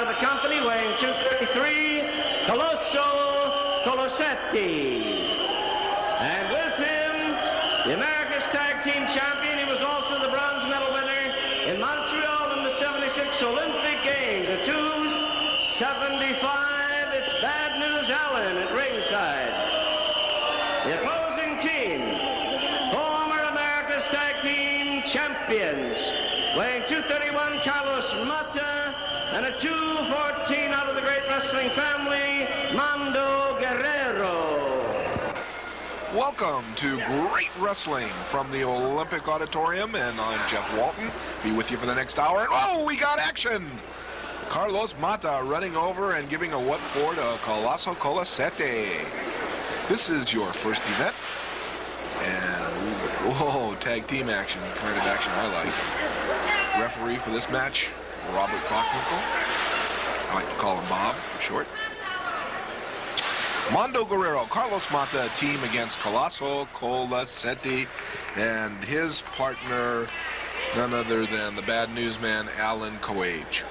of the company, weighing 233, Coloso, Colisetti. And with him, the America's Tag Team Champion. He was also the bronze medal winner in Montreal in the 76 Olympic Games. At 275, it's Bad News Allen at ringside. The opposing team, former America's Tag Team Champions, weighing 231, Carlos Mata, and at 214 out of the great wrestling family, Mando Guerrero. Welcome to Great Wrestling from the Olympic Auditorium, and I'm Jeff Walton. Be with you for the next hour. And oh, we got action! Carlos Mata running over and giving a what for to Coloso Colisetti. This is your first event, and whoa, tag team action, the kind of action I like. Referee for this match, Robert Bachwinkle. I like to call him Bob for short. Mando Guerrero, Carlos Mata, team against Coloso Colisetti, and his partner, none other than the bad newsman, Alan Coage.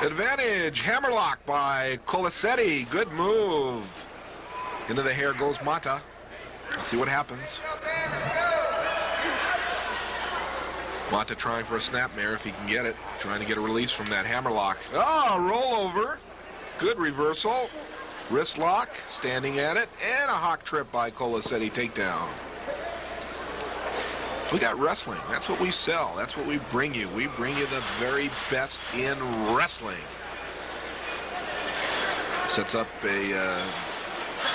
Advantage, hammerlock by Colisetti, good move. Into the hair goes Mata. Let's see what happens. Mata trying for a snapmare if he can get it, trying to get a release from that hammerlock. Oh, rollover, good reversal. Wrist lock, standing at it, and a hawk trip by Colisetti takedown. We got wrestling. That's what we sell. That's what we bring you. We bring you the very best in wrestling. Sets up a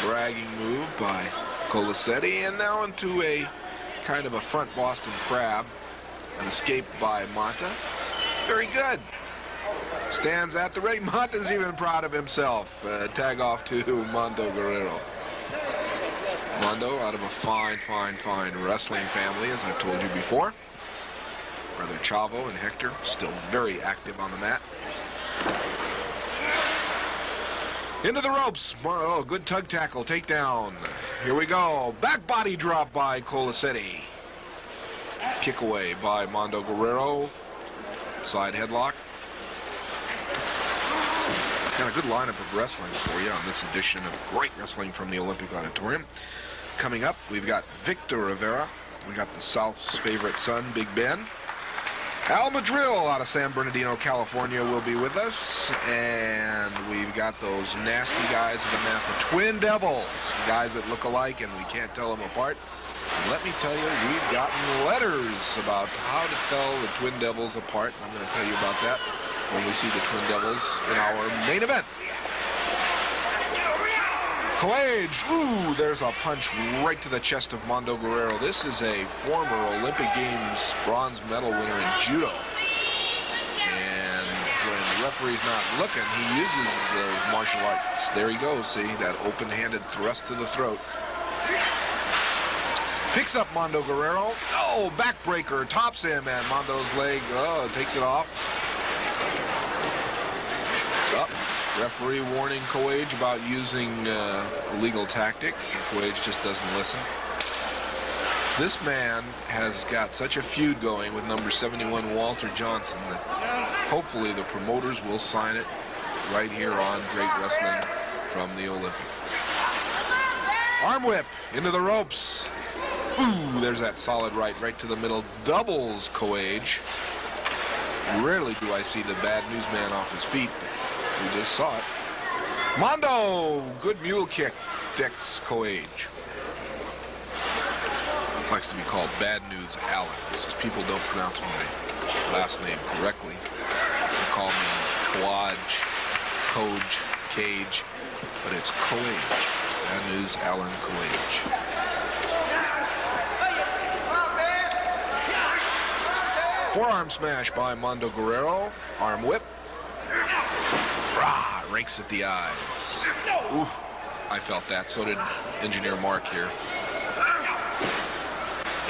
bragging move by Colisetti, and now into a kind of a front Boston Crab. An escape by Mata. Very good. Stands at the ring. Mata's even proud of himself. Tag off to Mando Guerrero. Mando out of a fine wrestling family, as I've told you before. Brother Chavo and Hector still very active on the mat. Into the ropes. Oh, good tug tackle. Takedown. Here we go. Back body drop by Colisetti. Kick away by Mando Guerrero. Side headlock. Got a good lineup of wrestling for you on this edition of Great Wrestling from the Olympic Auditorium. Coming up, we've got Victor Rivera. We got the South's favorite son, Big Ben. Al Madril out of San Bernardino, California will be with us. And we've got those nasty guys at the mat, the Twin Devils. Guys that look alike and we can't tell them apart. And let me tell you, we've gotten letters about how to tell the Twin Devils apart. I'm going to tell you about that when we see the Twin Devils in our main event. Coage, ooh, there's a punch right to the chest of Mando Guerrero. This is a former Olympic Games bronze medal winner in judo. And when the referee's not looking, he uses those martial arts. There he goes, see, that open-handed thrust to the throat. Picks up Mando Guerrero. Oh, backbreaker, tops him, and Mondo's leg, takes it off. Up. Referee warning Coage about using illegal tactics. Coage just doesn't listen. This man has got such a feud going with number 71 Walter Johnson that hopefully the promoters will sign it right here on Great Wrestling from the Olympic. Arm whip into the ropes. Ooh, there's that solid right to the middle. Doubles Coage. Rarely do I see the bad newsman off his feet, but we just saw it. Mando, good mule kick, decks Coage. Likes to be called Bad News Allen. Since people don't pronounce my last name correctly, they call me Coage, Coage, Cage, but it's Coage. Bad News Allen Coage. Forearm smash by Mando Guerrero. Arm whip. Rah, rakes at the eyes. Ooh, I felt that. So did Engineer Mark here.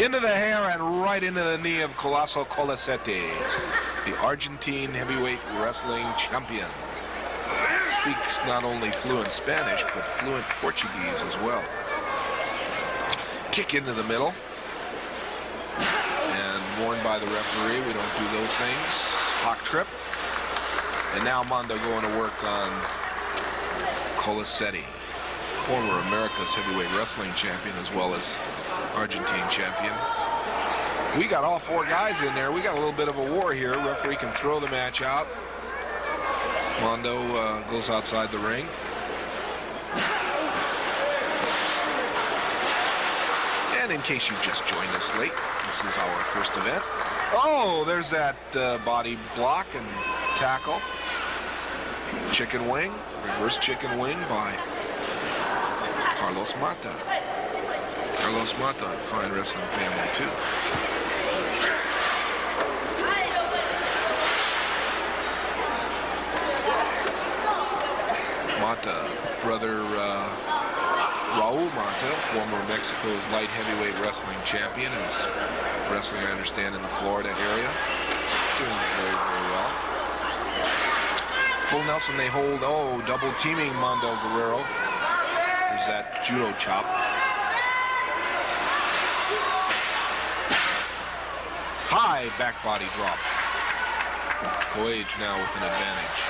Into the hair and right into the knee of Coloso Colisetti, the Argentine heavyweight wrestling champion. Speaks not only fluent Spanish, but fluent Portuguese as well. Kick into the middle. And warned by the referee, we don't do those things. Hawk trip. And now Mando going to work on Colisetti, former America's heavyweight wrestling champion as well as Argentine champion. We got all 4 guys in there. We got a little bit of a war here. Referee can throw the match out. Mando goes outside the ring. And in case you just joined us late, this is our first event. Oh, there's that body block and tackle. Chicken wing, reverse chicken wing by Carlos Mata. Carlos Mata, a fine wrestling family too. Mata, brother Raul Mata, former Mexico's light heavyweight wrestling champion, is wrestling, I understand, in the Florida area. Doing very, very well. Full Nelson they hold. Oh, double teaming Mando Guerrero. There's that judo chop. High back body drop. Coage now with an advantage.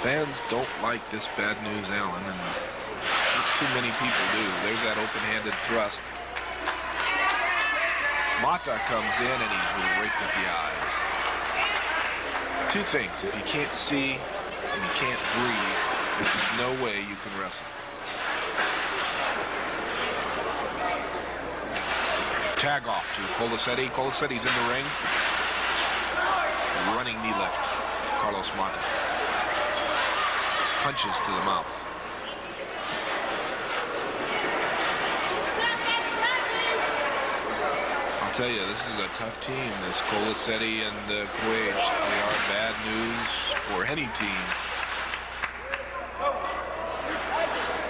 Fans don't like this bad news, Alan, and not too many people do. There's that open-handed thrust. Mata comes in and he's raked at the eyes. 2 things. If you can't see and you can't breathe, there's no way you can wrestle. Tag off to Colisetti. Colisetti's in the ring. Running knee left to Carlos Mata. Punches to the mouth. I'll tell you, this is a tough team, this Colisetti and Coage. They are bad news for any team.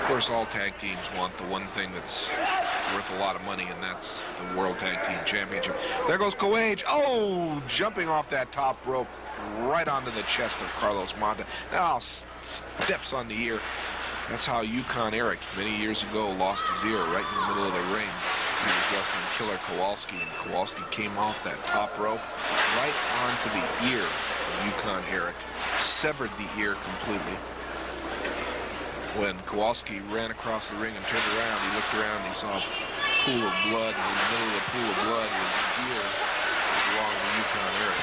Of course, all tag teams want the one thing that's worth a lot of money, and that's the World Tag Team Championship. There goes Coage. Oh, jumping off that top rope right onto the chest of Carlos Mata. Now steps on the ear. That's how Yukon Eric many years ago lost his ear right in the middle of the ring. He was wrestling Killer Kowalski, and Kowalski came off that top rope right onto the ear of Yukon Eric, severed the ear completely. When Kowalski ran across the ring and turned around, he looked around and he saw a pool of blood, and in the middle of the pool of blood was the ear belonging to Yukon Eric.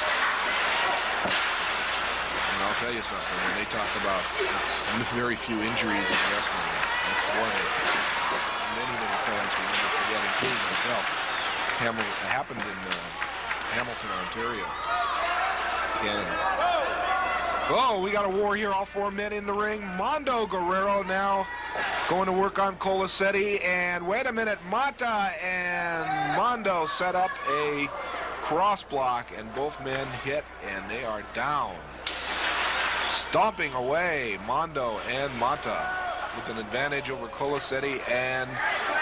And I'll tell you something, when they talk about very few injuries in wrestling, that's one that many fans will never forget, including myself. Happened in Hamilton, Ontario, Canada. Oh, we got a war here. All 4 men in the ring. Mando Guerrero now going to work on Colisetti. And wait a minute, Mata and Mando set up a cross block, and both men hit, and they are down. Stomping away, Mando and Mata with an advantage over Colisetti, and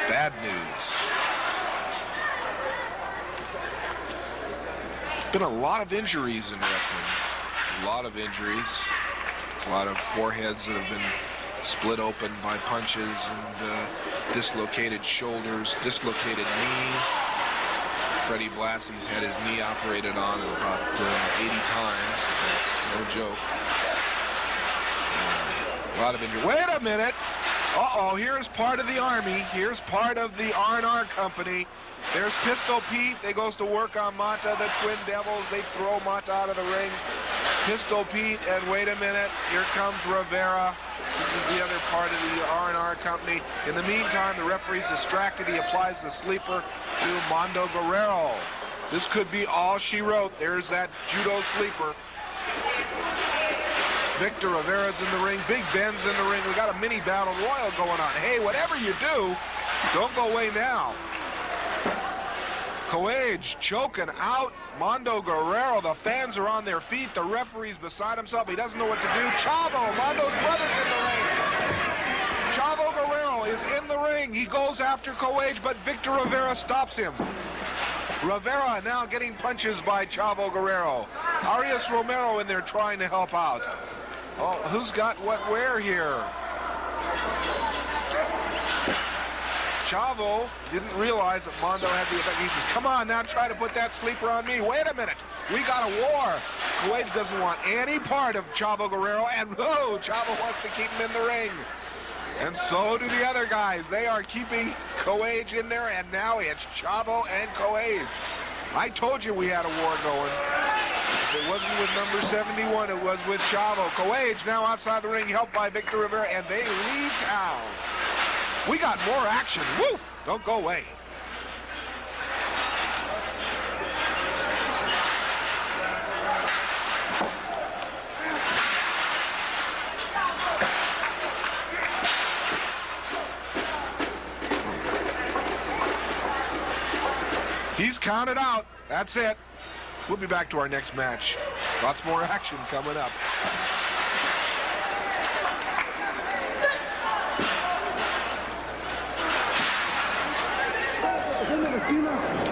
bad news. Been a lot of injuries in wrestling. A lot of injuries, a lot of foreheads that have been split open by punches, and dislocated shoulders, dislocated knees. Freddie Blassie's had his knee operated on about 80 times. That's no joke. A lot of injuries. Wait a minute. Uh-oh, here's part of the Army. Here's part of the R&R company. There's Pistol Pete. They goes to work on Mata, the Twin Devils. They throw Mata out of the ring. Pistol Pete, and wait a minute, here comes Rivera. This is the other part of the R&R company. In the meantime, the referee's distracted. He applies the sleeper to Mando Guerrero. This could be all she wrote. There's that judo sleeper. Victor Rivera's in the ring. Big Ben's in the ring. We got a mini battle royal going on. Hey, whatever you do, don't go away now. Coage choking out Mando Guerrero. The fans are on their feet. The referee's beside himself. He doesn't know what to do. Chavo, Mando's brother's in the ring. Chavo Guerrero is in the ring. He goes after Coage, but Victor Rivera stops him. Rivera now getting punches by Chavo Guerrero. Arias Romero in there trying to help out. Oh, who's got what where here? Chavo didn't realize that Mando had the effect. He says, come on now, try to put that sleeper on me. Wait a minute. We got a war. Coage doesn't want any part of Chavo Guerrero, and Chavo wants to keep him in the ring. And so do the other guys. They are keeping Coage in there, and now it's Chavo and Coage. I told you we had a war going. If it wasn't with number 71, it was with Chavo. Coage now outside the ring, helped by Victor Rivera, and they leave town. We got more action. Woo! Don't go away. He's counted out. That's it. We'll be back to our next match. Lots more action coming up.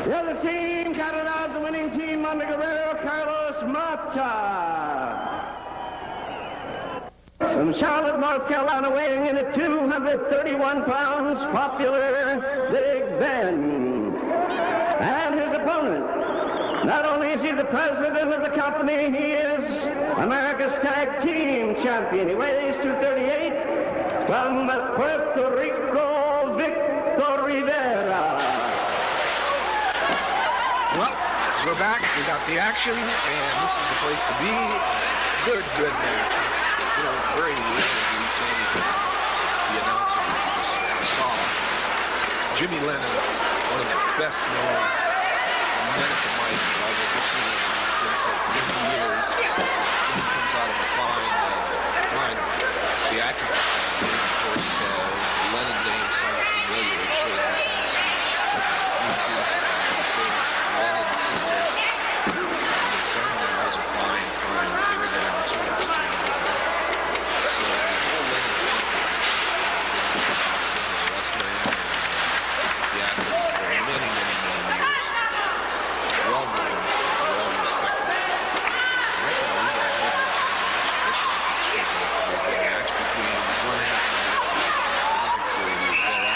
The other team counted out the winning team under Guerrero, Carlos Mata. From Charlotte, North Carolina, weighing in at 231 pounds, popular Big Ben. And his opponent, not only is he the president of the company, he is America's Tag Team Champion. He weighs 238 from Puerto Rico, Victor Rivera. Well, we're back. We got the action, and this is the place to be. Good match. You know, very recently, the announcer just saw Jimmy Lennon, one of the best known men at the mic I've ever seen. He's been so for many years. He comes out of a fine theatrical family. Of course, Lennon name sounds familiar. It shows that Mrs. Lennon's sister. And his son now is a fine ring announcer. That's James Rivera. So the whole Lennon thing wrestling and the actors for many years. Well known, well respected. Right now we got a good match between one half of Victor Rivera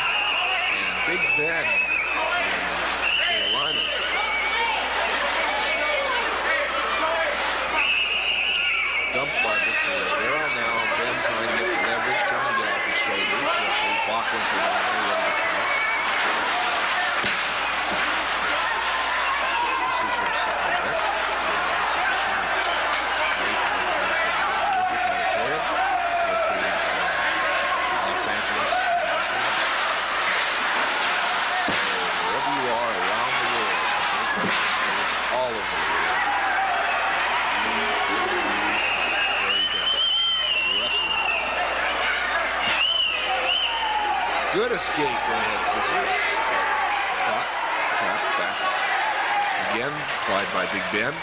and Big Ben from Carolinas. Dumped by Victor Rivera. Now Ben trying to get the leverage, trying to get off his shoulders. Referee Bachman for down there, ready to count. This is your second bet. This is the great Olympic Auditorium, located in Los Angeles. So wherever you are around the world, all over the world, good escape. Go ahead, scissors. Caught. Trapped back. Again, applied by Big Ben.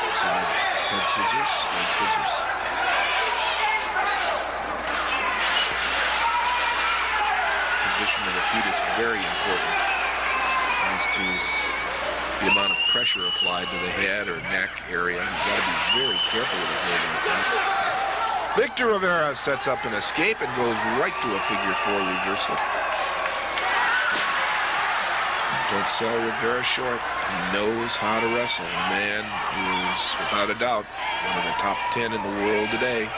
Side head scissors. Leg scissors. Position of the feet is very important as to the amount of pressure applied to the head or neck area. You've got to be very careful with a hold like that. Victor Rivera sets up an escape and goes right to a figure 4 reversal. Don't sell Rivera short. He knows how to wrestle. The man is, without a doubt, one of the top 10 in the world today.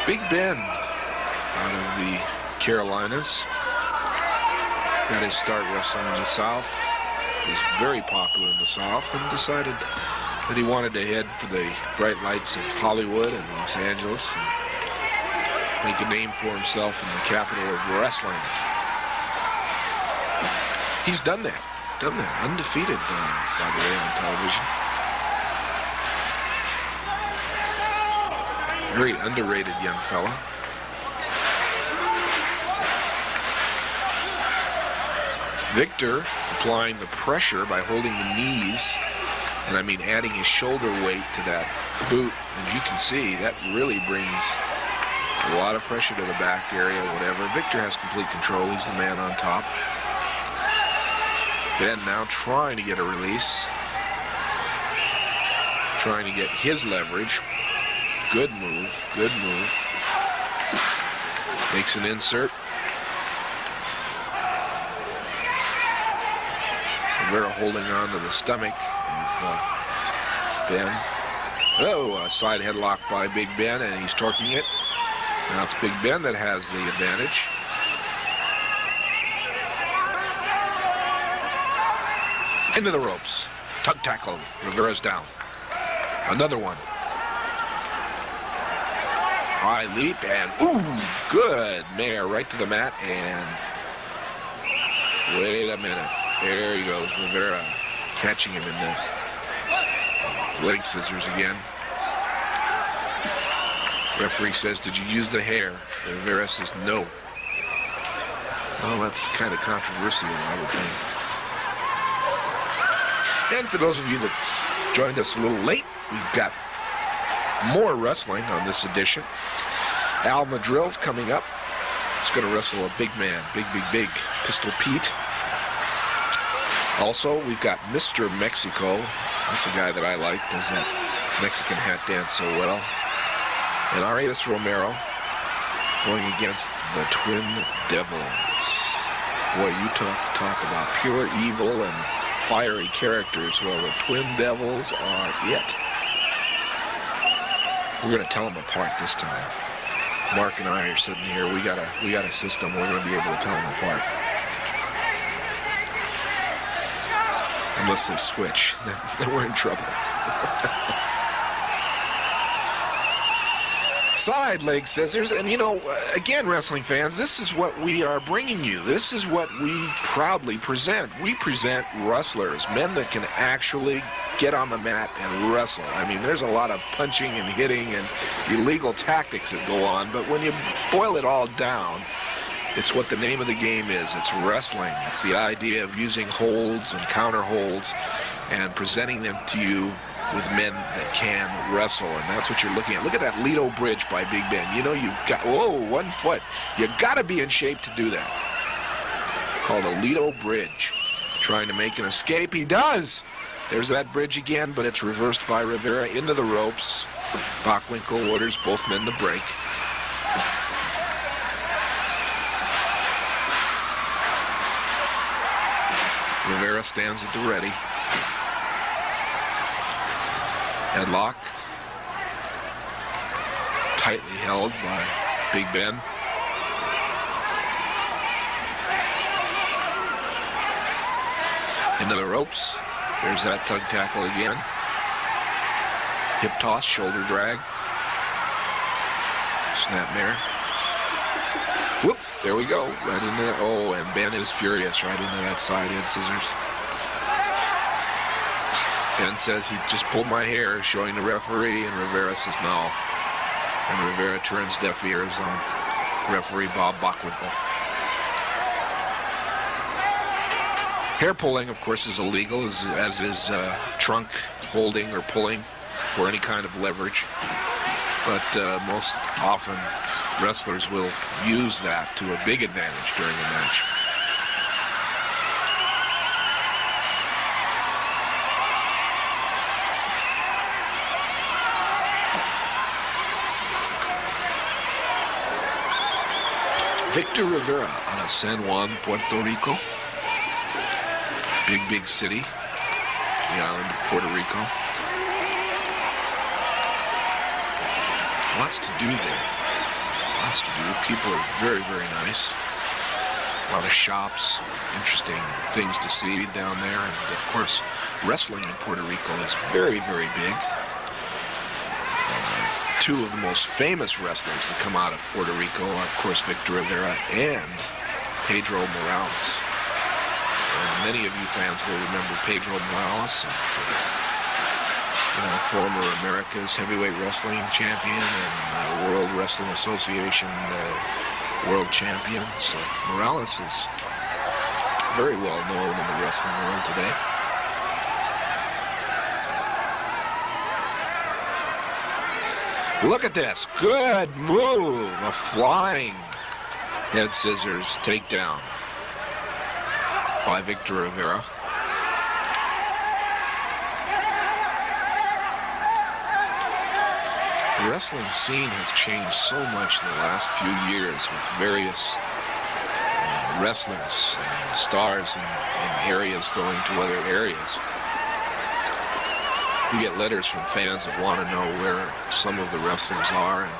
Big Ben out of the Carolinas. Got his start wrestling in the South. Was very popular in the South and decided that he wanted to head for the bright lights of Hollywood and Los Angeles and make a name for himself in the capital of wrestling. He's done that. Undefeated, by the way, on television. Very underrated young fella. Victor applying the pressure by holding the knees, and I mean adding his shoulder weight to that boot. As you can see, that really brings a lot of pressure to the back area, whatever. Victor has complete control. He's the man on top. Ben now trying to get a release. Trying to get his leverage. Good move, good move. Makes an insert. Rivera holding on to the stomach of Ben. Oh, a side headlock by Big Ben, and he's torquing it. Now it's Big Ben that has the advantage. Into the ropes. Tug tackle. Rivera's down. Another one. High leap, and ooh, good mare right to the mat, and wait a minute. There he goes, Rivera catching him in the leg scissors again. Referee says, did you use the hair? Rivera says no. Well, that's kind of controversial, I would think. And for those of you that joined us a little late, we've got more wrestling on this edition. Al Madril's coming up. He's going to wrestle a big man, big Pistol Pete. Also, we've got Mr. Mexico. That's a guy that I like, does that Mexican hat dance so well. And Arias Romero going against the Twin Devils. Boy, you talk about pure evil and fiery characters. Well, the Twin Devils are it. We're going to tell them apart this time. Mark and I are sitting here. We got a system. We're going to be able to tell them apart. Unless they switch, then we're in trouble. Side leg scissors, and you know, again, wrestling fans, this is what we are bringing you. This is what we proudly present. We present wrestlers, men that can actually get on the mat and wrestle. I mean, there's a lot of punching and hitting and illegal tactics that go on, but when you boil it all down, it's what the name of the game is. It's wrestling. It's the idea of using holds and counter holds and presenting them to you with men that can wrestle, and that's what you're looking at. Look at that Lido bridge by Big Ben. You know, you've got, whoa, 1 foot. You've got to be in shape to do that. Called a Lido bridge. Trying to make an escape. He does. There's that bridge again, but it's reversed by Rivera into the ropes. Bockwinkel orders both men to break. Rivera stands at the ready. Headlock. Tightly held by Big Ben. Into the ropes. There's that tug tackle again. Hip toss, shoulder drag. Snapmare. Whoop, there we go. Right into that. Oh, and Ben is furious right into that side head scissors. Ben says he just pulled my hair, showing the referee, and Rivera says no. And Rivera turns deaf ears on referee Bob Bockwinkel. Hair pulling, of course, is illegal, as is trunk holding or pulling for any kind of leverage. But most often, wrestlers will use that to a big advantage during the match. Victor Rivera out of San Juan, Puerto Rico. Big city, the island of Puerto Rico. Lots to do there. Lots to do. People are very, very nice. A lot of shops, interesting things to see down there. And of course, wrestling in Puerto Rico is very, very big. Two of the most famous wrestlers that come out of Puerto Rico are, of course, Victor Rivera and Pedro Morales. And many of you fans will remember Pedro Morales, former America's heavyweight wrestling champion and World Wrestling Association world champion. So Morales is very well known in the wrestling world today. Look at this. Good move. A flying head scissors takedown by Victor Rivera. wrestling scene has changed so much in the last few years with various wrestlers and stars in areas going to other areas. We get letters from fans that want to know where some of the wrestlers are and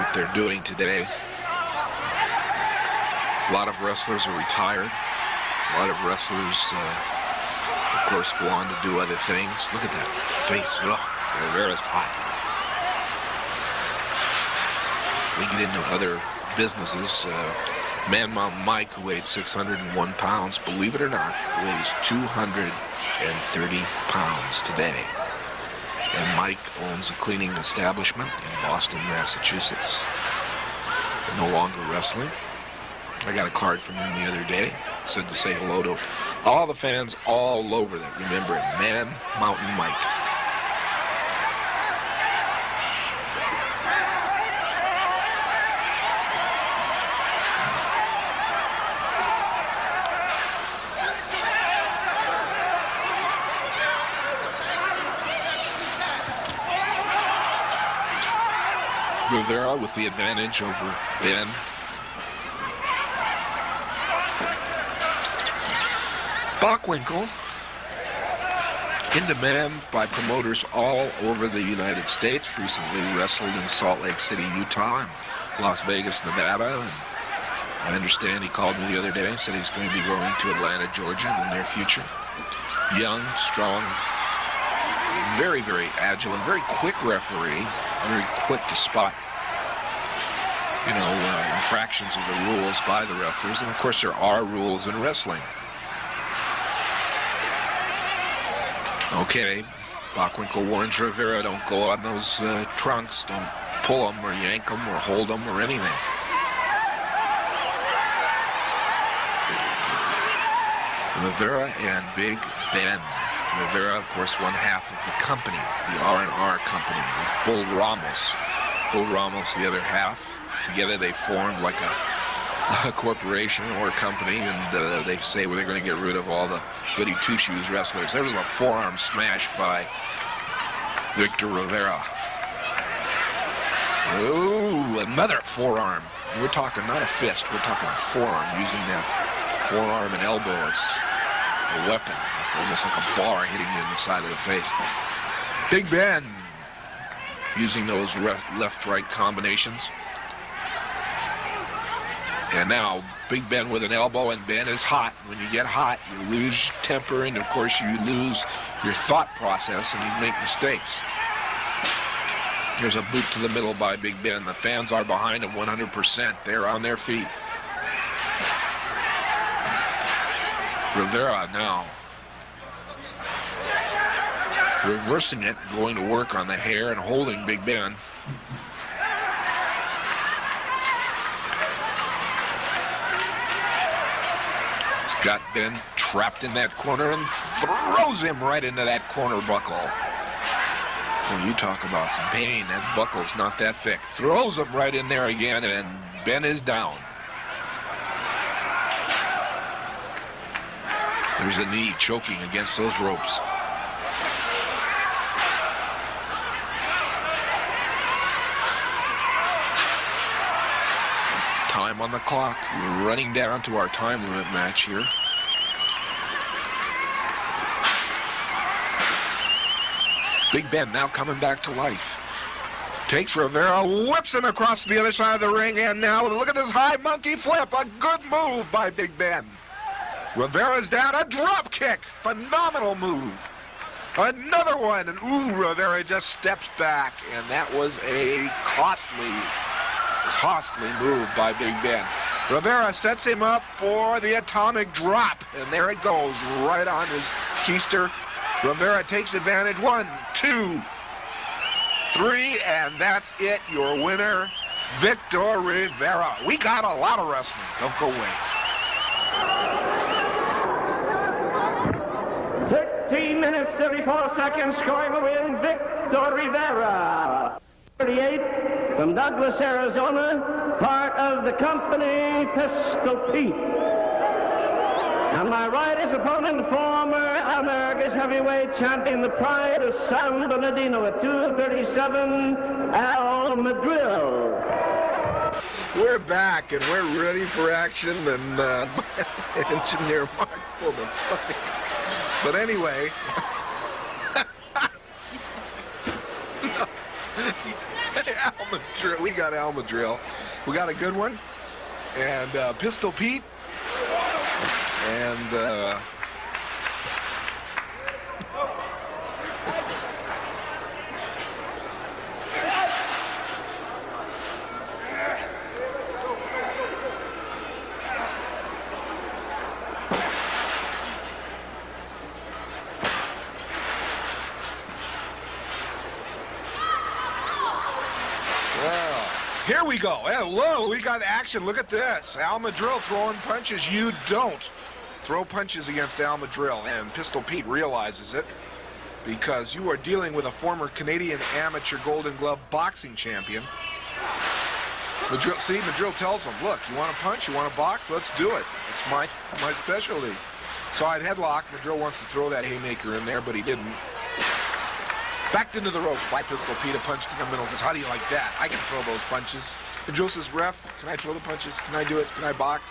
what they're doing today. A lot of wrestlers are retired. A lot of wrestlers, of course, go on to do other things. Look at that face. Oh, Rivera's hot. We get into other businesses. Man Mountain Mike, who weighed 601 pounds, believe it or not, weighs 230 pounds today. And Mike owns a cleaning establishment in Boston, Massachusetts. No longer wrestling. I got a card from him the other day. Said to say hello to all the fans all over that remember it. Man Mountain Mike. Rivera with the advantage over Ben. Bockwinkel, in demand by promoters all over the United States, recently wrestled in Salt Lake City, Utah, and Las Vegas, Nevada. And I understand he called me the other day and said he's going to be going to Atlanta, Georgia in the near future. Young, strong, very, very agile, and very quick referee, very quick to spot, infractions of the rules by the wrestlers. And of course there are rules in wrestling. Okay, Bockwinkel warns Rivera, don't go on those trunks, don't pull them or yank them or hold them or anything. Rivera and Big Ben. Rivera, of course, one half of the company, the R&R company, with Bull Ramos. Bull Ramos, the other half. Together they formed like a corporation or a company, and they say they're going to get rid of all the goody two-shoes wrestlers. There was a forearm smash by Victor Rivera. Ooh, another forearm. We're talking not a fist, we're talking a forearm, using that forearm and elbow as a weapon, almost like a bar hitting you in the side of the face. Big Ben using those left-right combinations. And now, Big Ben with an elbow, and Ben is hot. When you get hot, you lose temper, and of course you lose your thought process, and you make mistakes. There's a boot to the middle by Big Ben. The fans are behind him 100%. They're on their feet. Rivera now reversing it, going to work on the hair and holding Big Ben. Got Ben trapped in that corner and throws him right into that corner buckle. Well, you talk about some pain. That buckle's not that thick. Throws him right in there again, and Ben is down. There's a knee choking against those ropes. Time on the clock. We're running down to our time limit match here. Big Ben now coming back to life. Takes Rivera, whips him across the other side of the ring, and now look at this high monkey flip. A good move by Big Ben. Rivera's down, a drop kick. Phenomenal move. Another one, and ooh, Rivera just steps back, and that was a costly move by Big Ben. Rivera sets him up for the atomic drop, and there it goes, right on his keister. Rivera takes advantage. 1, 2, 3, and that's it. Your winner, Victor Rivera. We got a lot of wrestling. Don't go away. 13 minutes, 34 seconds, scoring the win, Victor Rivera. 38 from Douglas, Arizona, part of the company Pistol Pete. And my right is opponent, former America's heavyweight champion, the pride of San Bernardino at 237, Al Madril. We're back and we're ready for action, and engineer Mark pulled a funny. But anyway, Al Madril, we got Al Madril. We got a good one, and Pistol Pete, and here we go. Hello, we got action. Look at this. Al Madril throwing punches. You don't throw punches against Al Madril, and Pistol Pete realizes it because you are dealing with a former Canadian amateur Golden Glove boxing champion. Madril tells him, look, you want to punch, you want to box, let's do it. It's my specialty. Side headlock. Madril wants to throw that haymaker in there, but he didn't. Backed into the ropes by Pistol Pete, a punch to the middle, says, how do you like that? I can throw those punches. Madril says, ref, can I throw the punches? Can I do it? Can I box?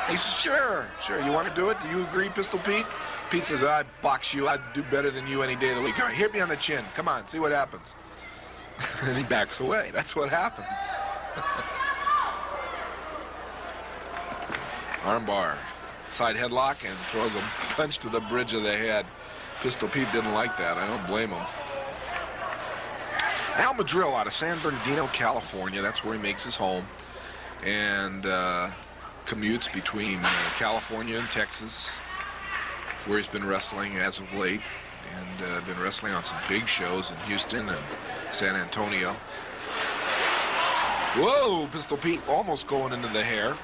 And he says, sure. You want to do it? Do you agree, Pistol Pete? Pete says, I'd box you. I'd do better than you any day of the week. All right, hit me on the chin. Come on, see what happens. And he backs away. That's what happens. Armbar. Side headlock and throws a punch to the bridge of the head. Pistol Pete didn't like that. I don't blame him. Al Madril out of San Bernardino, California. That's where he makes his home. And commutes between California and Texas, where he's been wrestling as of late. And been wrestling on some big shows in Houston and San Antonio. Whoa, Pistol Pete almost going into the hair.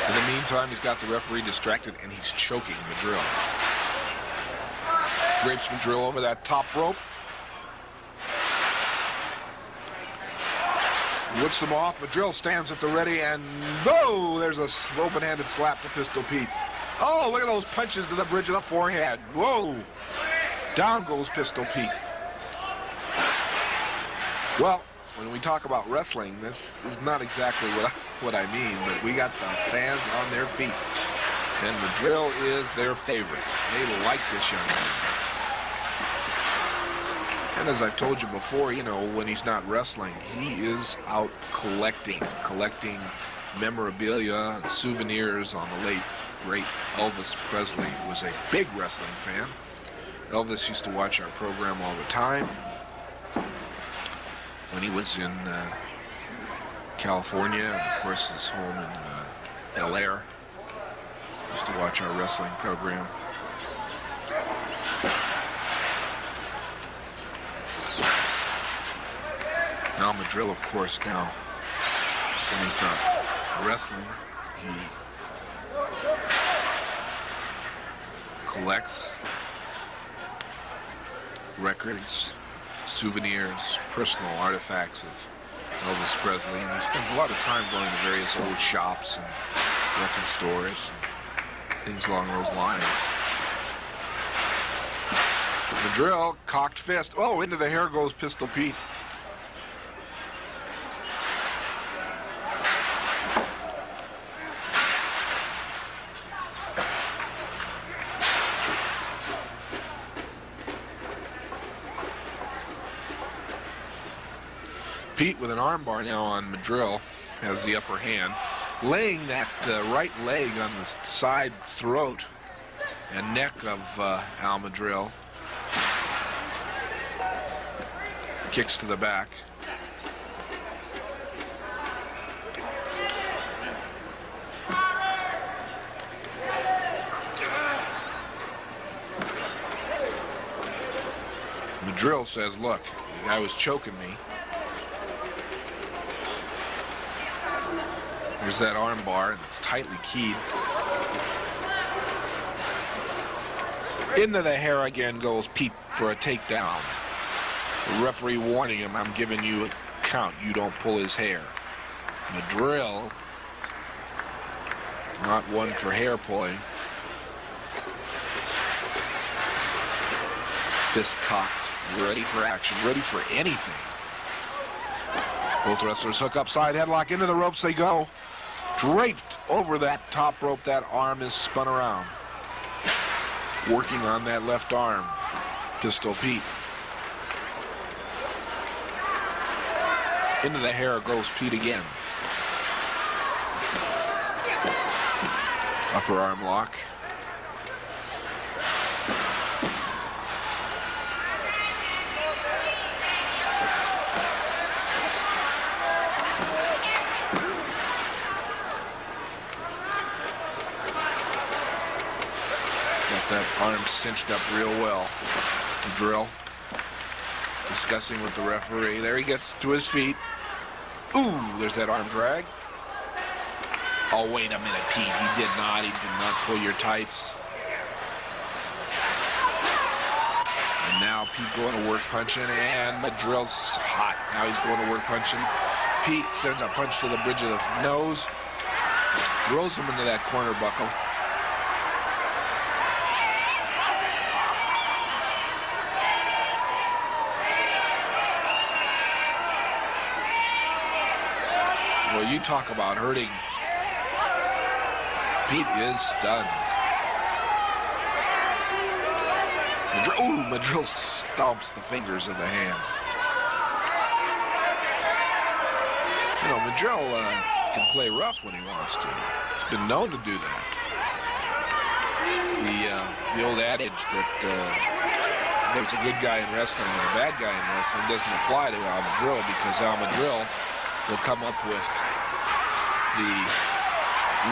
In the meantime, he's got the referee distracted, and he's choking Madril. Drapes Madril over that top rope. Whips him off. Madril stands at the ready, and oh, there's a open-handed slap to Pistol Pete. Oh, look at those punches to the bridge of the forehead. Whoa. Down goes Pistol Pete. Well, when we talk about wrestling, this is not exactly what I mean, but we got the fans on their feet. And Madril is their favorite. They like this young man. And as I've told you before, you know, when he's not wrestling, he is out collecting memorabilia and souvenirs on the late, great Elvis Presley, who was a big wrestling fan. Elvis used to watch our program all the time. When he was in California, and of course his home in Bel Air, used to watch our wrestling program. Al Madril, of course, now, when he's not wrestling, he collects records, souvenirs, personal artifacts of Elvis Presley, and he spends a lot of time going to various old shops and record stores and things along those lines. Madril, cocked fist. Oh, into the hair goes Pistol Pete. Pete, with an armbar now on Madril, has the upper hand, laying that right leg on the side throat and neck of Al Madril. Kicks to the back. Madril says, look, the guy was choking me. Here's that arm bar, and it's tightly keyed. Into the hair again goes Pete for a takedown. The referee warning him, I'm giving you a count. You don't pull his hair. Madril Not one for hair pulling. Fist cocked, ready for action, ready for anything. Both wrestlers hook up, side headlock, into the ropes they go. Draped over that top rope, that arm is spun around. Working on that left arm, Pistol Pete. Into the hair goes Pete again. Upper arm lock. That arm cinched up real well. Madril discussing with the referee. There he gets to his feet. Ooh, there's that arm drag. Oh, wait a minute, Pete. He did not pull your tights. And now Pete going to work punching, and Madril's hot. Now he's going to work punching. Pete sends a punch to the bridge of the nose. Throws him into that corner buckle. Well, you talk about hurting. Pete is stunned. Madril stomps the fingers of the hand. You know, Madril can play rough when he wants to. He's been known to do that. The old adage that there's a good guy in wrestling and a bad guy in wrestling doesn't apply to Al Madril, because Al Madril will come up with the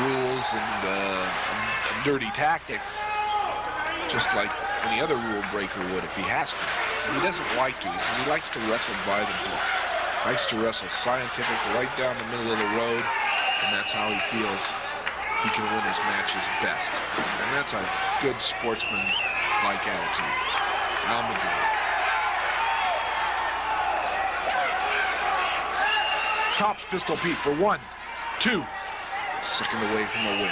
rules and dirty tactics just like any other rule breaker would if he has to. And he doesn't like to. He says he likes to wrestle by the book. Likes to wrestle scientific, right down the middle of the road, and that's how he feels he can win his matches best. And that's a good sportsman-like attitude. Al Madril. Chops Pistol Pete for 1, 2. Second away from the win.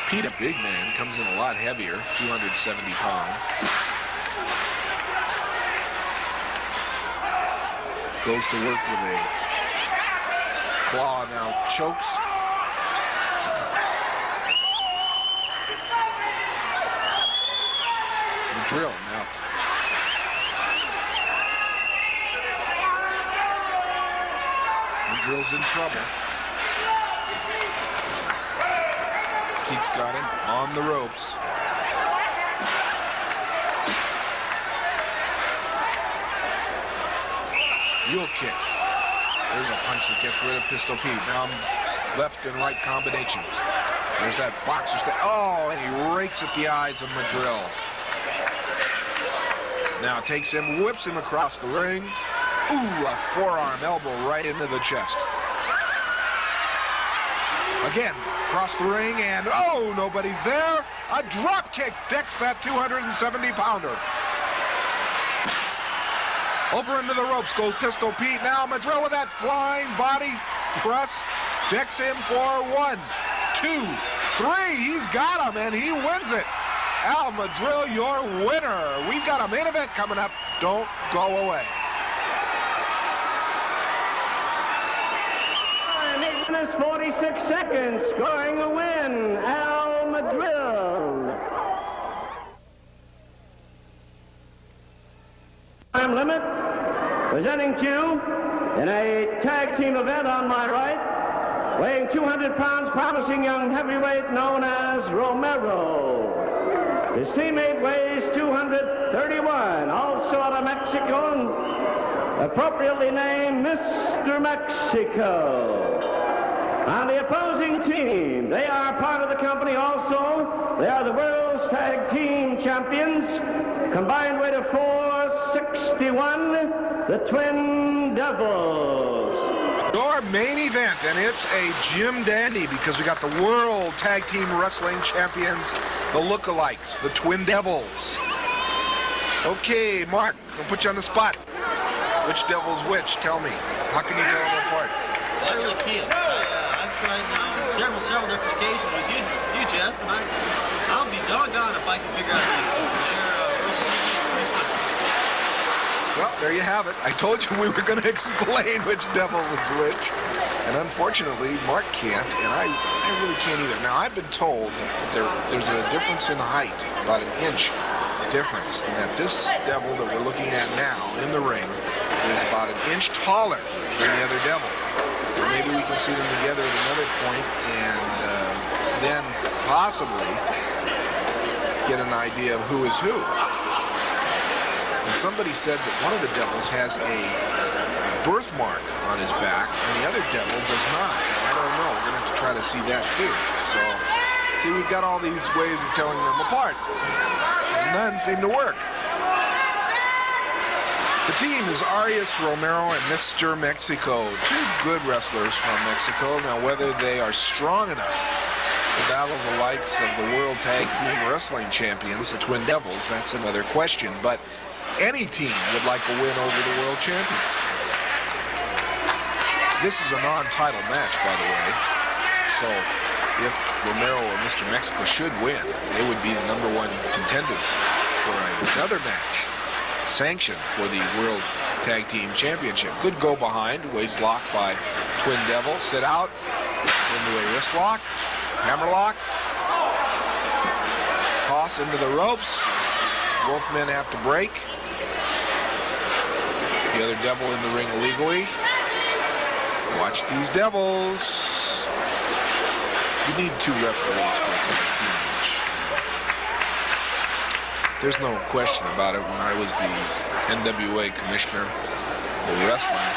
Pete, a big man, comes in a lot heavier, 270 pounds. Goes to work with a claw, now chokes. Madril now. Madril's in trouble. Pete's got him on the ropes. Mule kick. There's a punch that gets rid of Pistol Pete. Now left and right combinations. There's that boxer step. Oh, and he rakes at the eyes of Madril. Now takes him, whips him across the ring. Ooh, a forearm elbow right into the chest. Again, across the ring, and oh, nobody's there. A drop kick decks that 270-pounder. Over into the ropes goes Pistol Pete. Now Madril with that flying body press decks him for 1, 2, 3. He's got him, and he wins it. Al Madril, your winner. We've got a main event coming up. Don't go away. 8 minutes 46 seconds, scoring a win, Al Madril. Time limit, presenting to you in a tag team event on my right, weighing 200 pounds, promising young heavyweight known as Romero. His teammate weighs 231, also out of Mexico, and appropriately named Mr. Mexico. On the opposing team, they are part of the company also. They are the world's tag team champions, combined weight of 461, the Twin Devils. Your main event, and it's a Jim Dandy because we got the World Tag Team Wrestling Champions, the lookalikes, the Twin Devils. Okay, Mark, I'll put you on the spot. Which devil's which? Tell me. How can you tell them apart? I really can't. tried several different occasions with you, Jeff, and I'll be doggone if I can figure out they're real sneaky and pretty slippery. Well, there you have it. I told you we were going to explain which devil was which. And unfortunately, Mark can't, and I really can't either. Now, I've been told that there's a difference in height, about an inch difference, and that this devil that we're looking at now in the ring is about an inch taller than the other devil. Or maybe we can see them together at another point and then possibly get an idea of who is who. And somebody said that one of the devils has a birthmark on his back and the other devil does not. I don't know. We're going to have to try to see that too. So, see, we've got all these ways of telling them apart. None seem to work. The team is Arias, Romero, and Mr. Mexico. Two good wrestlers from Mexico. Now, whether they are strong enough to battle the likes of the World Tag Team Wrestling Champions, the Twin Devils, that's another question. But any team would like a win over the World Champions. This is a non-title match, by the way. So if Romero or Mr. Mexico should win, they would be the #1 contenders for another match sanctioned for the World Tag Team Championship. Good go behind, waist lock by Twin Devil. Sit out into a wrist lock, hammer lock, toss into the ropes. Both men have to break. The other devil in the ring illegally. Watch these devils. You need 2 referees for a tag team match. There's no question about it. When I was the NWA commissioner for wrestling,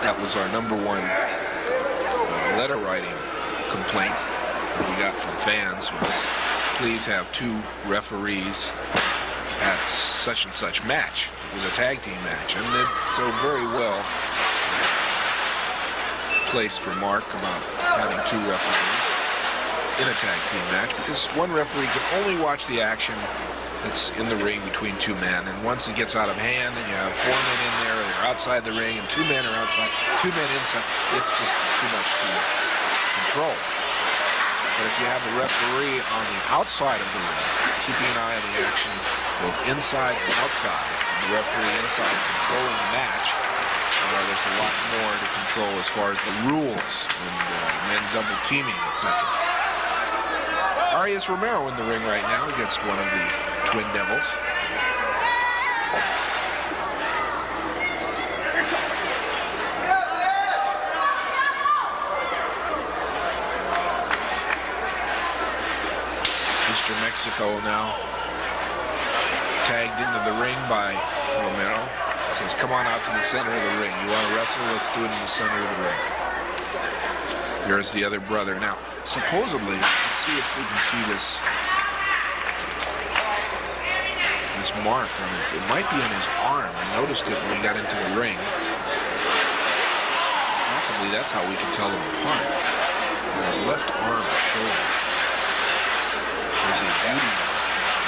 that was our #1 letter writing complaint that we got from fans was, please have 2 referees at such and such match. It was a tag team match, and it so very well placed remark about having 2 referees in a tag team match, because one referee can only watch the action that's in the ring between 2 men, and once it gets out of hand and you have 4 men in there, they're outside the ring, and 2 men are outside, 2 men inside, it's just too much to control. But if you have the referee on the outside of the ring, keeping an eye on the action both inside and outside, and the referee inside controlling the match, there's a lot more to control as far as the rules and men double teaming, etc. Arias Romero in the ring right now against one of the Twin Devils. Mr. Mexico now tagged into the ring by Romero. Says, come on out to the center of the ring. You want to wrestle? Let's do it in the center of the ring. Here's the other brother. Now, supposedly, let's see if we can see this mark on his, it might be on his arm. I noticed it when we got into the ring. Possibly that's how we can tell them apart. On his left arm or shoulder, there's a beauty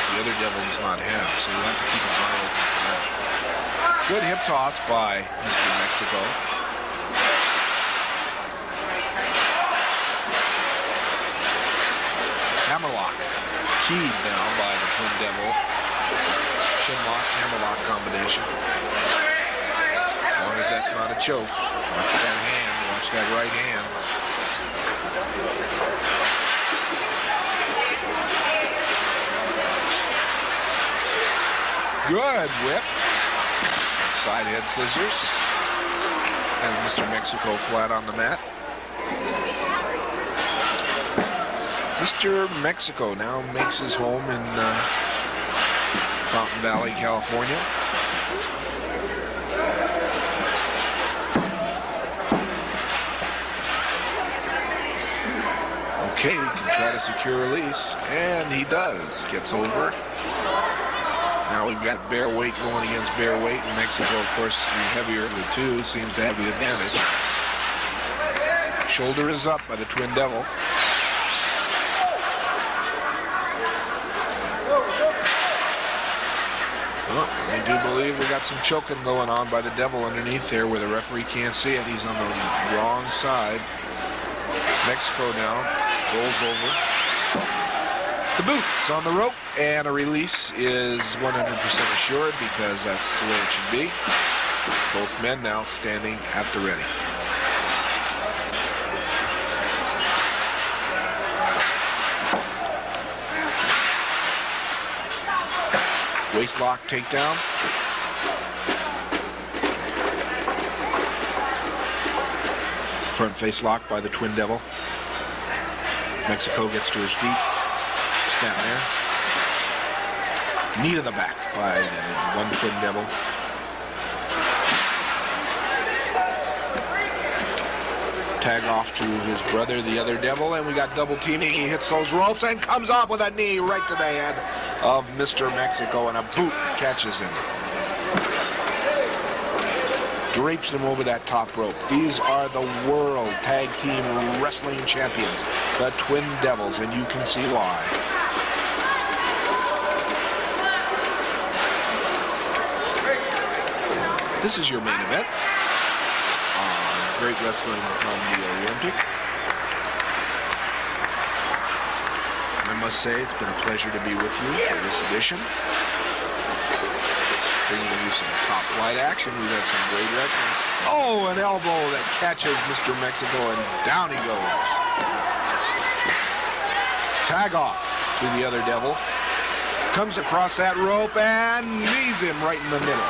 the other devil does not have, so we'll have to keep an eye open for that. Good hip toss by Mr. Mexico. Hammerlock. Keyed now by the Twin Devil. Chinlock, hammerlock combination. As long as that's not a choke. Watch that hand. Watch that right hand. Good whip. Side head scissors. And Mr. Mexico flat on the mat. Mr. Mexico now makes his home in Fountain Valley, California. Okay, he can try to secure release, and he does. Gets over. Now we've got bear weight going against bear weight, and Mexico, of course, the heavier of the two, seems to have the advantage. Shoulder is up by the Twin Devil. Well, I do believe we got some choking going on by the Devil underneath there where the referee can't see it. He's on the wrong side. Mexico now rolls over. The boot's on the rope, and a release is 100% assured because that's the way it should be. Both men now standing at the ready. Waist lock takedown. Front face lock by the Twin Devil. Mexico gets to his feet. Snap there. Knee to the back by the one Twin Devil. Tag off to his brother, the other Devil, and we got double teaming. He hits those ropes and comes off with a knee right to the head of Mr. Mexico, and a boot catches him. Drapes him over that top rope. These are the World Tag Team Wrestling Champions, the Twin Devils, and you can see why. This is your main event. Great wrestling from the Olympic. I must say it's been a pleasure to be with you for this edition. Bringing you some top flight action. We've had some great wrestling. Oh, an elbow that catches Mr. Mexico, and down he goes. Tag off to the other Devil. Comes across that rope and knees him right in the middle.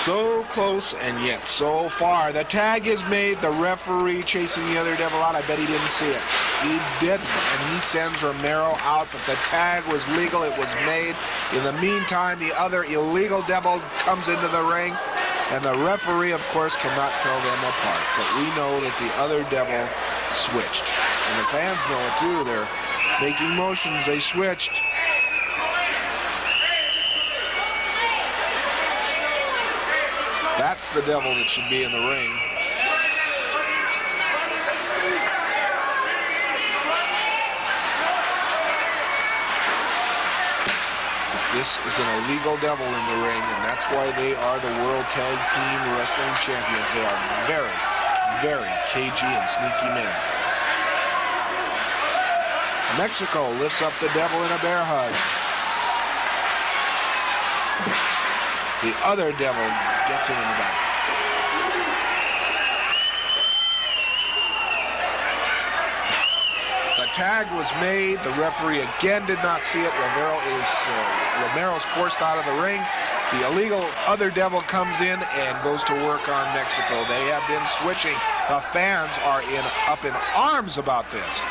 So close and yet so far. The tag is made. The referee chasing the other Devil out. I bet he didn't see it. He didn't, and he sends Romero out, but the tag was legal. It was made. In the meantime, the other illegal Devil comes into the ring, and the referee, of course, cannot tell them apart. But we know that the other Devil switched, and the fans know it too. They're making motions. They switched. That's the Devil that should be in the ring. This is an illegal Devil in the ring, and that's why they are the World Tag Team Wrestling Champions. They are very, very cagey and sneaky men. Mexico lifts up the Devil in a bear hug. The other Devil gets him in the back. The tag was made. The referee again did not see it. Romero's forced out of the ring. The illegal other Devil comes in and goes to work on Mexico. They have been switching. The fans are up in arms about this.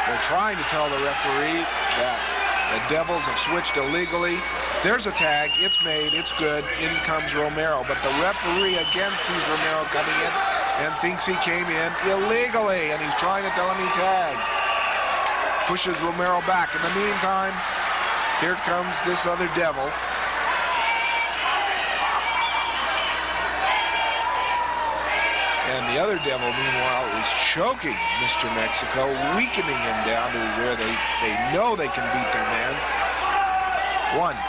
They're trying to tell the referee that the Devils have switched illegally. There's a tag, it's made, it's good, in comes Romero, but the referee again sees Romero coming in and thinks he came in illegally, and he's trying to tell him he tagged. Pushes Romero back. In the meantime, here comes this other Devil. And the other Devil, meanwhile, is choking Mr. Mexico, weakening him down to where they know they can beat their man. One.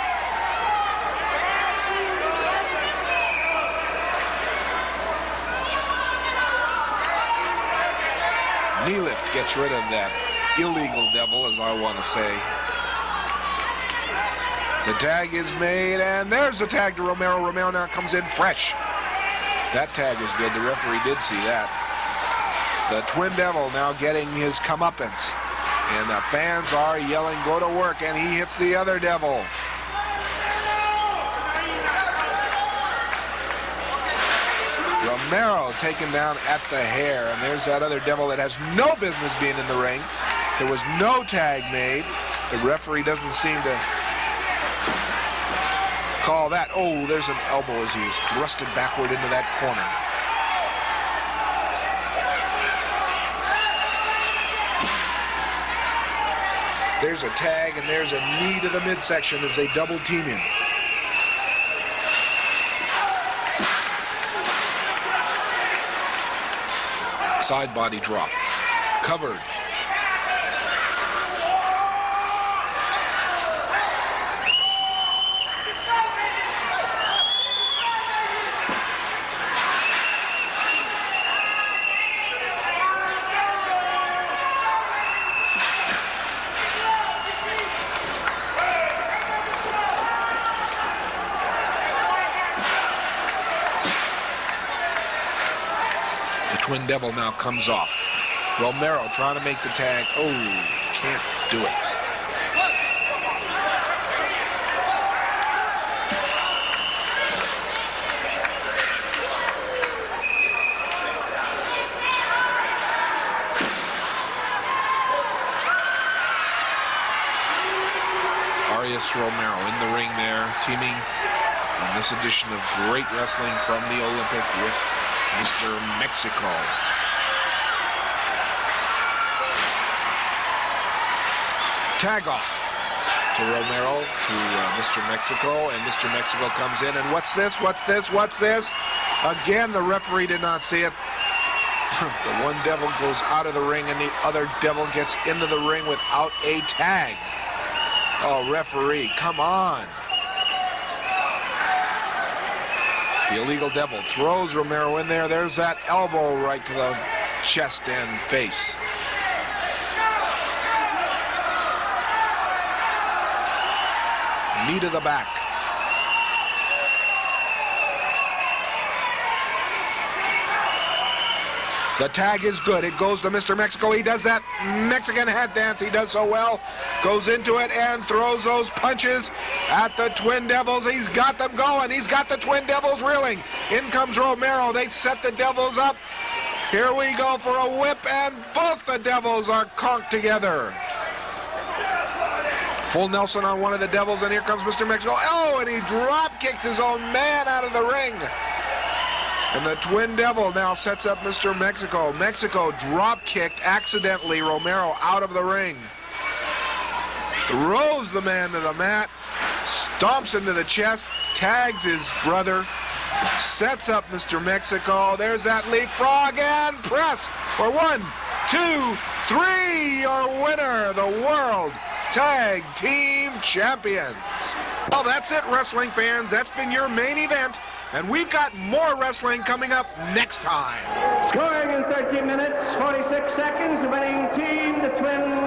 Knee lift gets rid of that illegal Devil, as I want to say. The tag is made, and there's the tag to Romero. Romero now comes in fresh. That tag was good. The referee did see that. The Twin Devil now getting his comeuppance. And the fans are yelling, go to work, and he hits the other Devil. Romero taken down at the hair, and there's that other Devil that has no business being in the ring. There was no tag made. The referee doesn't seem to call that. Oh, there's an elbow as he is thrusted backward into that corner. There's a tag, and there's a knee to the midsection as they double team him. Side body drop. Covered. Twin Devil now comes off. Romero trying to make the tag. Oh, can't do it. Romero in the ring there, teaming on this edition of Great Wrestling from the Olympic with Mr. Mexico. Tag off to Romero to Mr. Mexico, and Mr. Mexico comes in, and what's this? What's this? What's this? Again, the referee did not see it. The one devil goes out of the ring, and the other devil gets into the ring without a tag. Oh, referee, come on. The illegal devil throws Romero in there. There's that elbow right to the chest and face. Knee to the back. The tag is good. It goes to Mr. Mexico. He does that Mexican hat dance he does so well. Goes into it and throws those punches at the Twin Devils. He's got them going. He's got the Twin Devils reeling. In comes Romero. They set the Devils up. Here we go for a whip, and both the Devils are conked together. Full Nelson on one of the Devils, and here comes Mr. Mexico. Oh, and he drop kicks his own man out of the ring. And the Twin Devil now sets up Mr. Mexico. Mexico drop-kicked accidentally Romero out of the ring. Throws the man to the mat. Stomps into the chest. Tags his brother. Sets up Mr. Mexico. There's that leapfrog and press for 1, 2, 3. Your winner, the World Tag Team Champions. Well, that's it, wrestling fans. That's been your main event. And we've got more wrestling coming up next time. Scoring in 13 minutes, 46 seconds, the winning team, the Twin